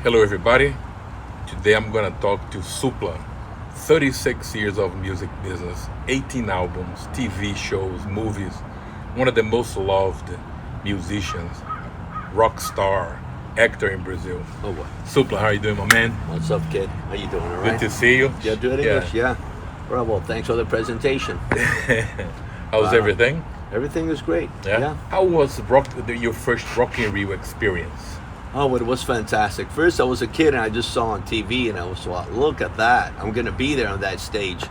Hello, everybody. Today I'm gonna talk to Supla. 36 years of music business, 18 albums, TV shows, movies. One of the most loved musicians, rock star, actor in Brazil. Oh, what? Supla, how you doing, my man? What's up, kid? How you doing? All right? Good to see you. Yeah, doing English? Yeah. Well, thanks for the presentation. How's everything? Everything is great. Yeah. How was your first Rock in Rio experience? Oh, it was fantastic. First, I was a kid and I just saw on TV and I was like, look at that. I'm going to be there on that stage.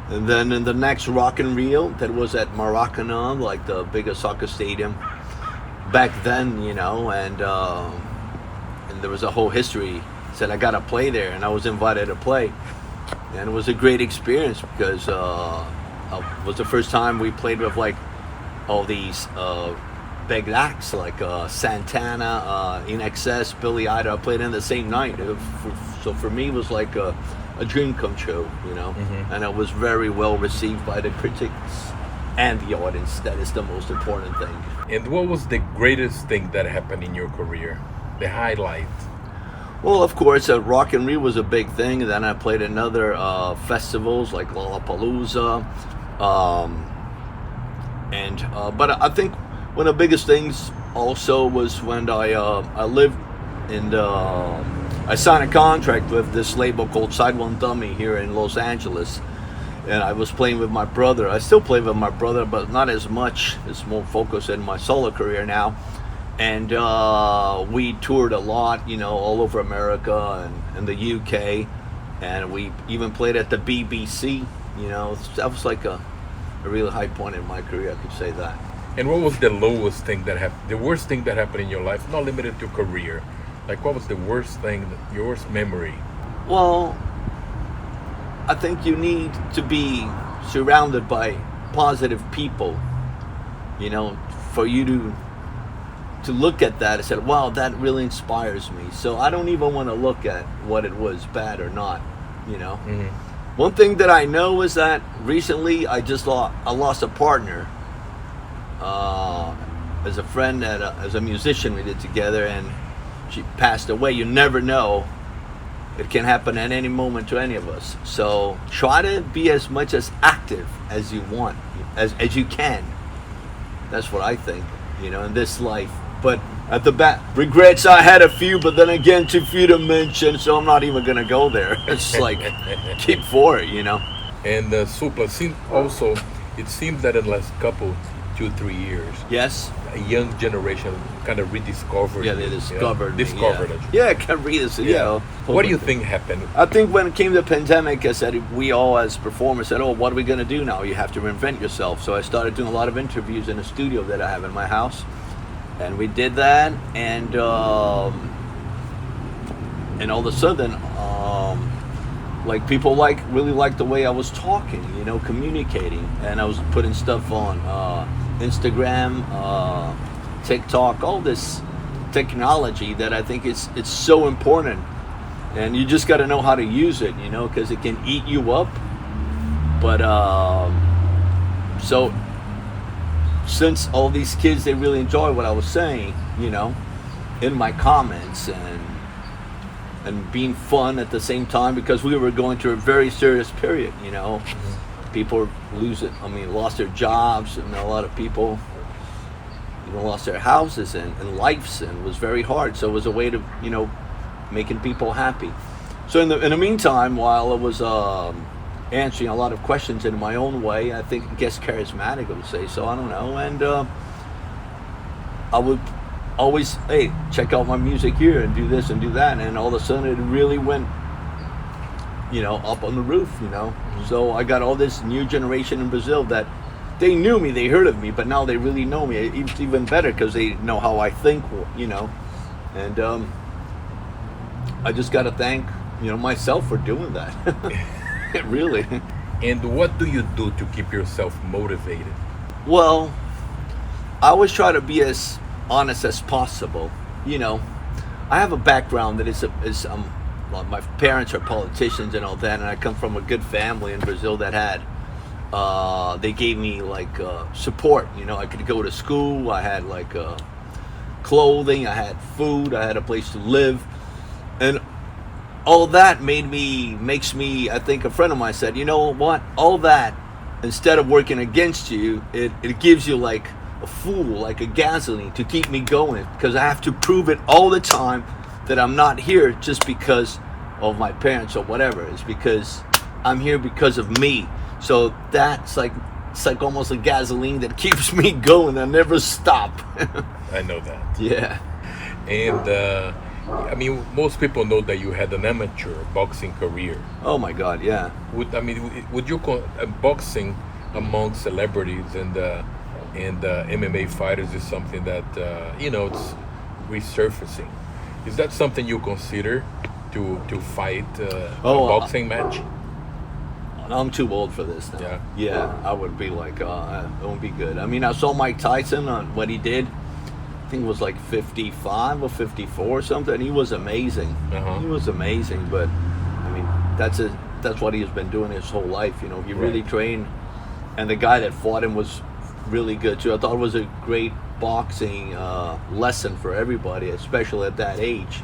And then in the next Rock in Rio, that was at Maracanã, like the biggest soccer stadium back then, and there was a whole history. Said I got to play there, and I was invited to play. And it was a great experience because it was the first time we played with like all these big acts like Santana, In Excess, Billy Idol. I played in the same night. So for me, it was like a dream come true, Mm-hmm. And it was very well received by the critics and the audience. That is the most important thing. And what was the greatest thing that happened in your career? The highlight? Well, of course, Rock in Rio was a big thing. And then I played in other festivals like Lollapalooza. But I think one of the biggest things also was when I lived in I signed a contract with this label called Side One Dummy here in Los Angeles, and I was playing with my brother. I still play with my brother, but not as much. It's more focused in my solo career now. And we toured a lot, all over America and the UK, and we even played at the BBC. That was like a really high point in my career, I could say that. And what was the lowest thing that happened, the worst thing that happened in your life, not limited to career? Like, what was the worst thing, your worst memory? Well, I think you need to be surrounded by positive people, for you to look at that and say, wow, that really inspires me. So I don't even want to look at what it was, bad or not, Mm-hmm. One thing that I know is that recently I lost a partner. As a friend, as a musician we did together, and she passed away. You never know. It can happen at any moment to any of us. So try to be as much as active as you want, as you can. That's what I think, in this life. But at the back, regrets, I had a few, but then again, too few to mention, so I'm not even going to go there. It's like, keep for it, And Supla, it seems that in the last couple, 2-3 years, Yes? a young generation kind of rediscovered. Yeah, they discovered me, discovered it. Yeah, I can read this, What do you think happened? I think when it came to the pandemic, I said, we all as performers said, oh, what are we going to do now? You have to reinvent yourself. So I started doing a lot of interviews in a studio that I have in my house. And we did that, and all of a sudden, like people really liked the way I was talking, communicating, and I was putting stuff on Instagram, TikTok, all this technology that I think it's so important, and you just got to know how to use it, because it can eat you up. But so. Since all these kids, they really enjoy what I was saying, in my comments and being fun at the same time, because we were going through a very serious period, People lost their jobs, and a lot of people, lost their houses and lives, and it was very hard. So it was a way to, making people happy. So in the meantime, while I was answering a lot of questions in my own way, I guess charismatic, I would say, so I don't know, and I would always, hey, check out my music here and do this and do that, and all of a sudden it really went, up on the roof, So I got all this new generation in Brazil that they knew me, they heard of me, but now they really know me. It's even better because they know how I think, and I just got to thank, myself for doing that. Really. And what do you do to keep yourself motivated? Well, I always try to be as honest as possible. I have a background that well, my parents are politicians and all that, and I come from a good family in Brazil that had they gave me like support. You know, I could go to school. I had like clothing. I had food. I had a place to live. And all that makes me, I think a friend of mine said, you know what, all that, instead of working against you, it gives you like a fuel, like a gasoline to keep me going, because I have to prove it all the time that I'm not here just because of my parents or whatever. It's because I'm here because of me. So that's like, it's like almost a gasoline that keeps me going. I never stop. I know that. Yeah. And I mean, most people know that you had an amateur boxing career. Oh my God, yeah. Would you call boxing among celebrities and MMA fighters is something that it's resurfacing? Is that something you consider to fight a boxing match? I'm too old for this now. Yeah, I would be like, it won't be good. I mean, I saw Mike Tyson on what he did. I think it was like 55 or 54 or something. He was amazing. He was amazing, but I mean, that's what he's been doing his whole life. He really trained, and the guy that fought him was really good too. I thought it was a great boxing lesson for everybody, especially at that age.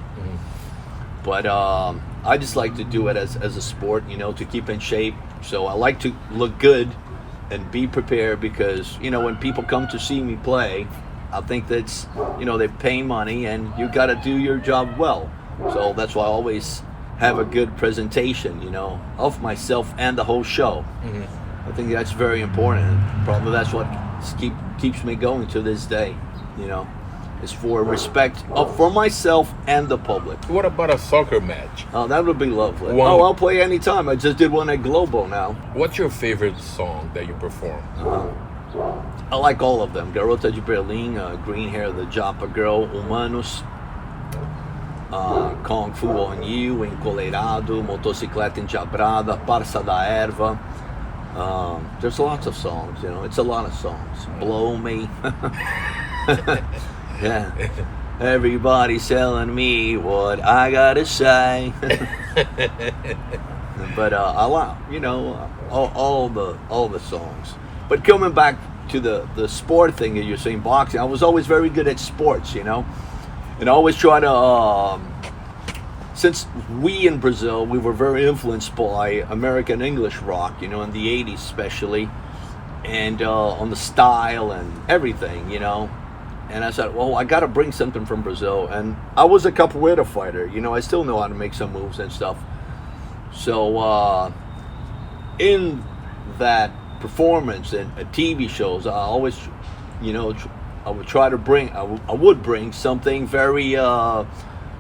But I just like to do it as a sport, to keep in shape. So I like to look good and be prepared, because when people come to see me play, I think that's they pay money and you got to do your job well. So that's why I always have a good presentation, of myself and the whole show. I think that's very important. Probably that's what keeps me going to this day. Is for respect for myself and the public. What about a soccer match? Oh, that would be lovely. I'll play anytime. I just did one at Globo now. What's your favorite song that you perform? I like all of them. Garota de Berlim, Green Hair, The Japa Girl, Humanos, Kung Fu on You, Encoleirado, Motocicleta Enjabrada, Parça da Erva. There's lots of songs, it's a lot of songs. Blow Me. Yeah. Everybody's telling me what I gotta say. But I like, all the songs. But coming back to the sport thing that you're saying, boxing, I was always very good at sports, and I always try to, since we in Brazil, we were very influenced by American English rock, in the 80s especially, and on the style and everything, And I said, well, I got to bring something from Brazil. And I was a capoeira fighter. I still know how to make some moves and stuff. So in that performance and TV shows, I always, I would try to bring, I would bring something very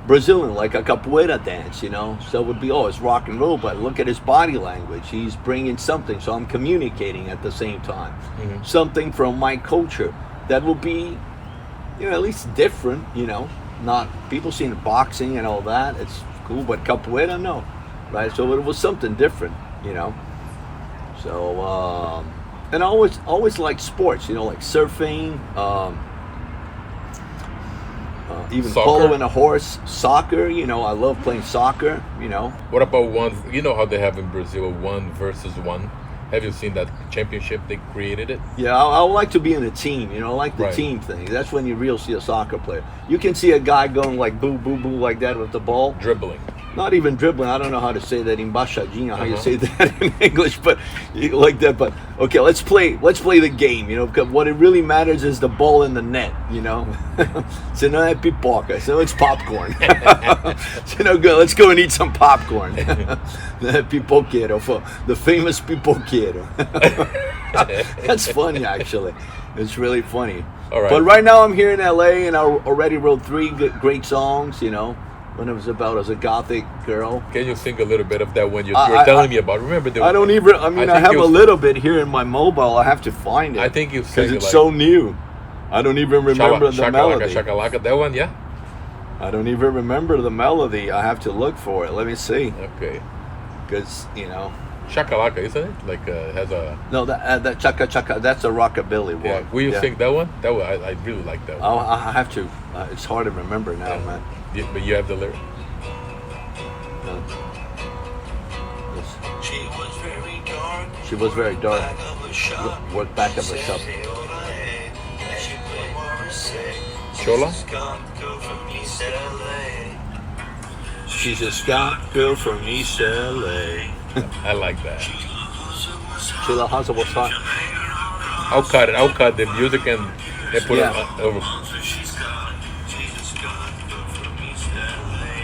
Brazilian, like a capoeira dance, So it would be, it's rock and roll, but look at his body language. He's bringing something. So I'm communicating at the same time. Something from my culture that will be, at least different, not people seeing boxing and all that. It's cool, but capoeira, no, right? So it was something different, So, and I always liked sports, like surfing, even soccer? poloing a horse, soccer. I love playing soccer. What about one? How they have in Brazil 1-versus-1? Have you seen that championship? They created it. Yeah, I would like to be in a team. I like the team thing. That's when you really see a soccer player. You can see a guy going like boo, boo, boo like that with the ball. Dribbling. Not even dribbling. I don't know how to say that. Embaixadinha, how you say that in English, but like that. But okay, let's play the game. Because what it really matters is the ball in the net. So no, that pipoca. So it's popcorn. So good. Let's go and eat some popcorn. Pipoqueiro, the famous pipoqueiro. That's funny, actually. It's really funny. All right. But right now I'm here in LA, and I already wrote 3 great songs. When it was about as a gothic girl. Can you sing a little bit of that one you were telling me about? Remember I don't even. I have a little bit here in my mobile. I have to find it. I think you sang because it's so new. I don't even remember the melody. Shakalaka, that one, yeah. I don't even remember the melody. I have to look for it. Let me see. Okay. Because Shakalaka, isn't it? Like has a. No, that chaka chaka. That's a rockabilly one. Yeah. Will you sing that one? That one, I really like that one. I have to. It's hard to remember now, man. But you have the lyric. She was very dark. What back of a shop? Chola? she's a Scott girl from East LA. I like that. Sheila Haza was hot. I'll cut it. I'll cut the music and put Yeah. it over.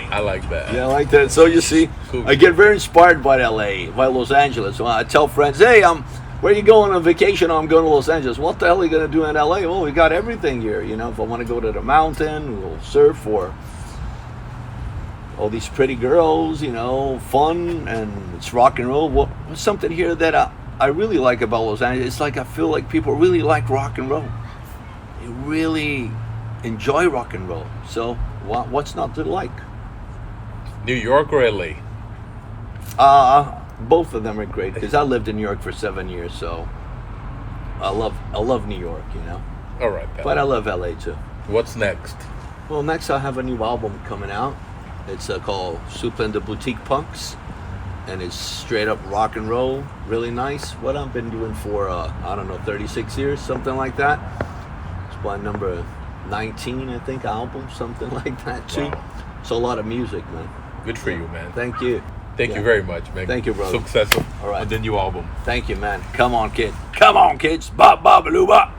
I like that. Yeah, I like that. So you see, Cool. I get very inspired by LA, by Los Angeles. When I tell friends, hey, where are you going on vacation? Oh, I'm going to Los Angeles. What the hell are you going to do in LA? Well, we got everything here. You know, if I want to go to the mountain, we'll surf, or all these pretty girls, you know, fun, and it's rock and roll. Well, there's something here that I really like about Los Angeles. It's like I feel like people really like rock and roll. They really enjoy rock and roll. So what's not to like? New York or LA? Both of them are great because I lived in New York for 7 years, so I love New York, you know. All right, pal. But I love LA too. What's next? Well, next I have a new album coming out. It's called Supla and the Boutique Punks, and it's straight up rock and roll, really nice. What I've been doing for 36 years, something like that. It's my number 19, I think, album, something like that too. Wow. So a lot of music, man. Good for you, man. Thank you. Thank Yeah. you very much, man. Thank you, brother. Success All right. on the new album. Thank you, man. Come on, kid. Come on, kids. Bop, bop, baloo, bop.